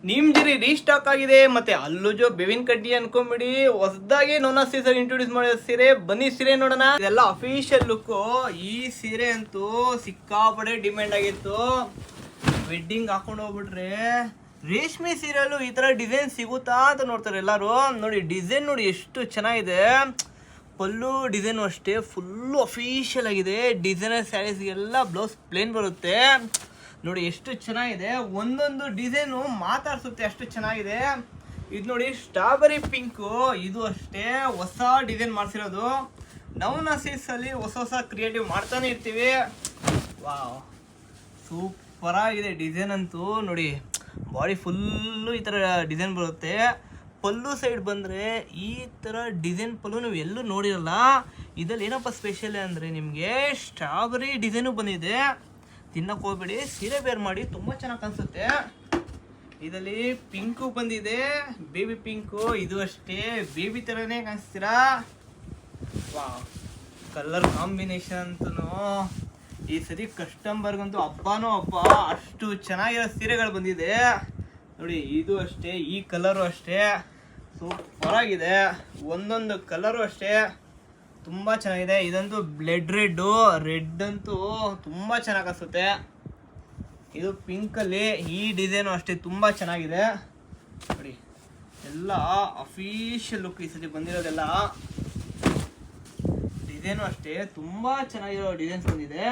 ನಿಮ್ಜಿರಿ restock ಆಗಿದೆ ಮತ್ತೆ ಅಲ್ಲುಜೋ ಬೇವಿನ ಕಡ್ಡಿ ಅನ್ಕೊಂಬಿಡಿ ಹೊಸದಾಗಿ ನೋನಾ ಸೀಸರ್ ಇಂಟ್ರೊಡ್ಯೂಸ್ ಮಾಡಿರೋ ಸೀರೆ. ಬನ್ನಿ ಸೀರೆ ನೋಡೋಣ. ಇದೆಲ್ಲ ಅಫಿಷಿಯಲ್ ಲುಕ್. ಈ ಸೀರೆ ಅಂತೂ ಸಿಕ್ಕಾಪಡೆ ಡಿಮ್ಯಾಂಡ್ ಆಗಿತ್ತು. ವೆಡ್ಡಿಂಗ್ ಹಾಕೊಂಡು ಹೋಗ್ಬಿಟ್ರೆ ರೇಷ್ಮೆ ಸೀರೆಯಲ್ಲೂ ಈ ತರ ಡಿಸೈನ್ ಸಿಗುತ್ತಾ ಅಂತ ನೋಡ್ತಾರೆ ಎಲ್ಲರೂ. ನೋಡಿ ಡಿಸೈನ್ ನೋಡಿ ಎಷ್ಟು ಚೆನ್ನಾಗಿದೆ. ಪಲ್ಲು ಡಿಸೈನು ಅಷ್ಟೇ ಫುಲ್ಲು ಅಫಿಷಿಯಲ್ ಆಗಿದೆ. ಡಿಸೈನರ್ ಸ್ಯಾರೀಸ್ಗೆಲ್ಲ ಬ್ಲೌಸ್ ಪ್ಲೇನ್ ಬರುತ್ತೆ. ನೋಡಿ ಎಷ್ಟು ಚೆನ್ನಾಗಿದೆ. ಒಂದೊಂದು ಡಿಸೈನು ಮಾತಾಡ್ಸುತ್ತೆ ಅಷ್ಟು ಚೆನ್ನಾಗಿದೆ. ಇದು ನೋಡಿ ಸ್ಟ್ರಾಬೆರಿ ಪಿಂಕು. ಇದು ಅಷ್ಟೇ ಹೊಸ ಡಿಸೈನ್ ಮಾಡಿಸಿರೋದು. ನವನಾ ಸೀಸ್ ಅಲ್ಲಿ ಹೊಸ ಹೊಸ ಕ್ರಿಯೇಟಿವ್ ಮಾಡ್ತಾನೆ ಇರ್ತೀವಿ. ವಾವ್, ಸೂಪರ್ ಆಗಿದೆ ಡಿಸೈನ್ ಅಂತೂ. ನೋಡಿ ಬಾಡಿ ಫುಲ್ಲು ಈ ಥರ ಡಿಸೈನ್ ಬರುತ್ತೆ. ಪಲ್ಲು ಸೈಡ್ ಬಂದರೆ ಈ ಥರ ಡಿಸೈನ್ ಪಲ್ಲು ನೀವು ಎಲ್ಲೂ ನೋಡಿರಲ್ಲ. ಇದರಲ್ಲಿ ಏನಪ್ಪ ಸ್ಪೆಷಲ್ ಅಂದರೆ ನಿಮಗೆ ಸ್ಟ್ರಾಬೆರಿ ಡಿಸೈನು ಬಂದಿದೆ. ತಿನ್ನಕ್ಕೆ ಹೋಗ್ಬೇಡಿ, ಸೀರೆ ಬೇರ್ ಮಾಡಿ ತುಂಬ ಚೆನ್ನಾಗಿ ಕಾಣಿಸುತ್ತೆ. ಇದರಲ್ಲಿ ಪಿಂಕು ಬಂದಿದೆ, ಬೇಬಿ ಪಿಂಕು. ಇದು ಅಷ್ಟೇ ಬೇಬಿ ಥರನೇ ಕಾಣಿಸ್ತೀರಾ. ವಾವ್, ಕಲರ್ ಕಾಂಬಿನೇಷನ್ ಅಂತೂ ಈ ಸರಿ ಕಸ್ಟಮರ್ಗಂತೂ ಹಬ್ಬನೂ ಹಬ್ಬ. ಅಷ್ಟು ಚೆನ್ನಾಗಿರೋ ಸೀರೆಗಳು ಬಂದಿದೆ. ನೋಡಿ ಇದು ಅಷ್ಟೇ, ಈ ಕಲರು ಅಷ್ಟೇ ಸೂಪರ್ ಆಗಿದೆ. ಒಂದೊಂದು ಕಲರು ಅಷ್ಟೇ ತುಂಬ ಚೆನ್ನಾಗಿದೆ. ಇದಂತೂ ಬ್ಲಡ್ ರೆಡ್ ಅಂತೂ ತುಂಬ ಚೆನ್ನಾಗಿ ಅನಿಸುತ್ತೆ. ಇದು ಪಿಂಕಲ್ಲಿ ಈ ಡಿಸೈನು ಅಷ್ಟೇ ತುಂಬ ಚೆನ್ನಾಗಿದೆ. ನೋಡಿ ಎಲ್ಲ ಅಫಿಷಿಯಲ್ ಲುಕ್ ಈ ಸತಿ ಬಂದಿರೋದೆಲ್ಲ. ಡಿಸೈನು ಅಷ್ಟೇ ತುಂಬ ಚೆನ್ನಾಗಿರೋ ಡಿಸೈನ್ಸ್ ಬಂದಿದೆ.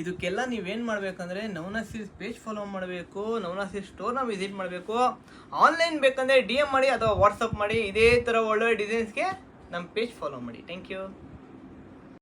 ಇದಕ್ಕೆಲ್ಲ ನೀವೇನು ಮಾಡಬೇಕಂದ್ರೆ ನವನಾ ಸೀಸ್ ಪೇಜ್ ಫಾಲೋ ಮಾಡಬೇಕು, ನವನಾ ಸೀಸ್ ಸ್ಟೋರ್ನ ವಿಸಿಟ್ ಮಾಡಬೇಕು. ಆನ್ಲೈನ್ ಬೇಕಂದರೆ DM ಮಾಡಿ ಅಥವಾ ವಾಟ್ಸಪ್ ಮಾಡಿ. ಇದೇ ಥರ ಒಳ್ಳೆ ಡಿಸೈನ್ಸ್ಗೆ ನಮ್ಮ ಪೇಜ್ ಫಾಲೋ ಮಾಡಿ. Thank you.